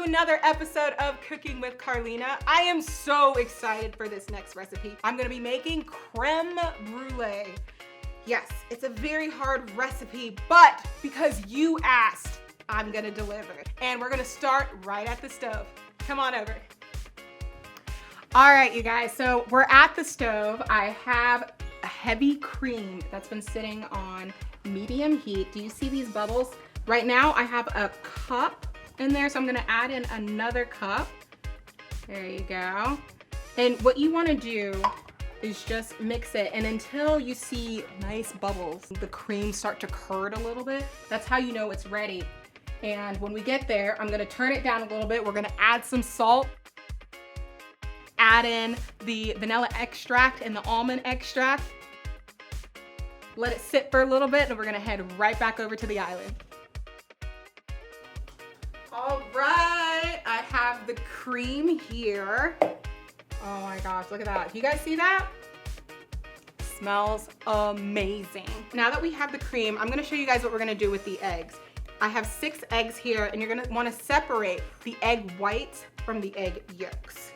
another episode of Cooking with Carlina. I am so excited for this next recipe. I'm gonna be making crème brûlée. Yes, it's a very hard recipe, but because you asked, I'm gonna deliver. And we're gonna start right at the stove. Come on over. All right, you guys, so we're at the stove. I have a heavy cream that's been sitting on medium heat. Do you see these bubbles? Right now I have a cup in there, so I'm gonna add in another cup. There you go. And what you wanna do is just mix it, and until you see nice bubbles, the cream start to curd a little bit, that's how you know it's ready. And when we get there, I'm gonna turn it down a little bit. We're gonna add some salt, add in the vanilla extract and the almond extract, let it sit for a little bit, and we're gonna head right back over to the island. All right, I have the cream here. Oh my gosh, look at that. You guys see that? Smells amazing. Now that we have the cream, I'm gonna show you guys what we're gonna do with the eggs. I have 6 eggs here, and you're gonna wanna separate the egg whites from the egg yolks.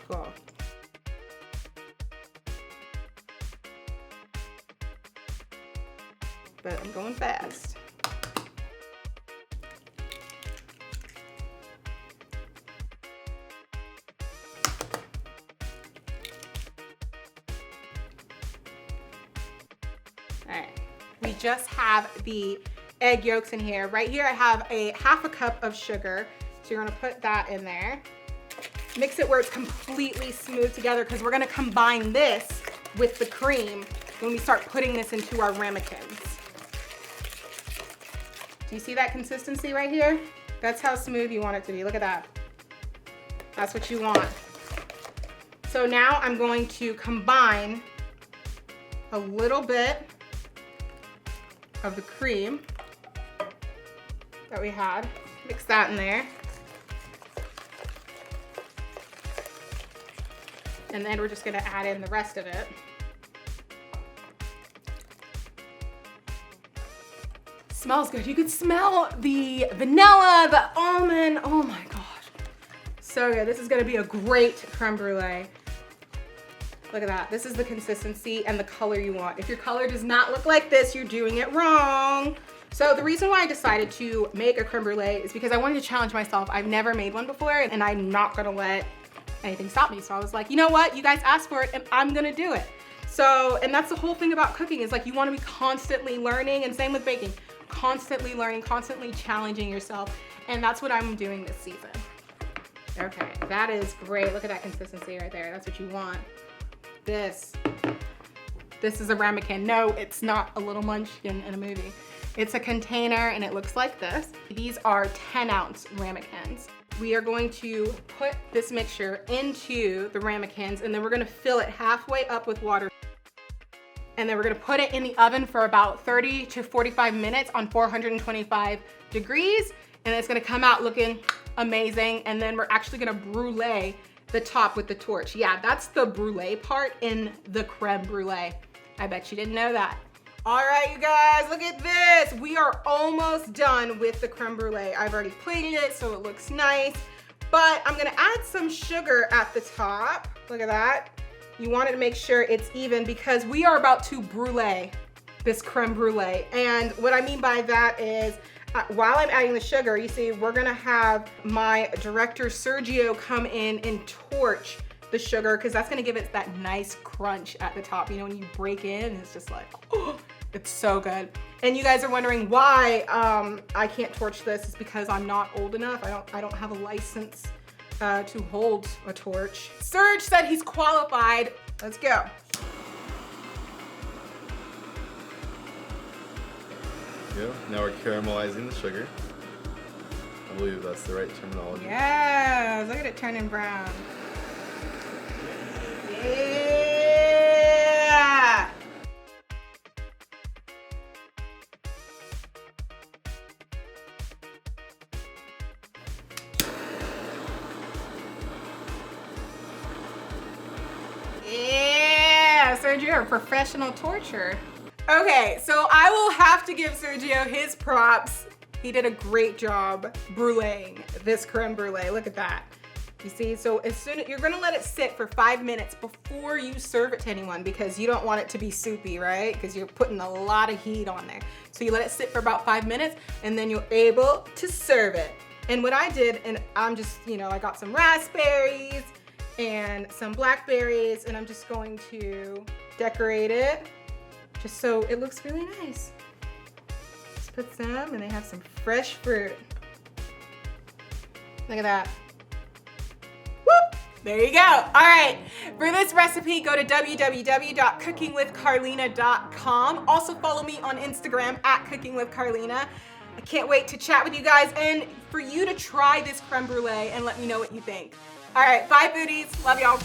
Cool. But I'm going fast. All right, we just have the egg yolks in here. Right here I have a half a cup of sugar. So you're gonna put that in there. Mix it where it's completely smooth together, because we're gonna combine this with the cream when we start putting this into our ramekins. Do you see that consistency right here? That's how smooth you want it to be. Look at that. That's what you want. So now I'm going to combine a little bit of the cream that we had. Mix that in there. And then we're just gonna add in the rest of it. Smells good. You could smell the vanilla, the almond. Oh my gosh. So good. This is gonna be a great crème brûlée. Look at that. This is the consistency and the color you want. If your color does not look like this, you're doing it wrong. So the reason why I decided to make a crème brûlée is because I wanted to challenge myself. I've never made one before, and I'm not gonna let anything stop me. So I was like, you know what? You guys asked for it, and I'm gonna do it. So, and that's the whole thing about cooking, is like you wanna be constantly learning, and same with baking. Constantly learning, constantly challenging yourself. And that's what I'm doing this season. Okay, that is great. Look at that consistency right there. That's what you want. This is a ramekin. No, it's not a little munchkin in a movie. It's a container, and it looks like this. These are 10-ounce ramekins. We are going to put this mixture into the ramekins, and then we're gonna fill it halfway up with water. And then we're gonna put it in the oven for about 30 to 45 minutes on 425 degrees. And it's gonna come out looking amazing. And then we're actually gonna brûlée the top with the torch. Yeah, that's the brûlée part in the crème brûlée. I bet you didn't know that. All right, you guys, look at this. We are almost done with the crème brûlée. I've already plated it so it looks nice, but I'm gonna add some sugar at the top. Look at that. You want to make sure it's even, because we are about to brûlée this crème brûlée. And what I mean by that is, while I'm adding the sugar, you see, we're gonna have my director Sergio come in and torch the sugar, because that's gonna give it that nice crunch at the top. You know, when you break in, it's just like, oh, it's so good. And you guys are wondering why I can't torch this. It's because I'm not old enough. I don't have a license to hold a torch. Serge said he's qualified. Let's go. Yeah, now we're caramelizing the sugar. I believe that's the right terminology. Yes, look at it turning brown. Yeah! Yeah, Sergio, you're a professional torcher. Okay, so I will have to give Sergio his props. He did a great job bruleeing this creme brulee. Look at that. You see, so as soon as you're gonna let it sit for 5 minutes before you serve it to anyone, because you don't want it to be soupy, right? Because you're putting a lot of heat on there. So you let it sit for about 5 minutes and then you're able to serve it. And what I did, and I'm just, you know, I got some raspberries and some blackberries, and I'm just going to decorate it just so it looks really nice. Just put some, and they have some fresh fruit. Look at that. There you go. All right, for this recipe, go to www.cookingwithcarlina.com. Also follow me on Instagram @cookingwithcarlina. I can't wait to chat with you guys and for you to try this creme brulee and let me know what you think. All right, bye foodies, love y'all.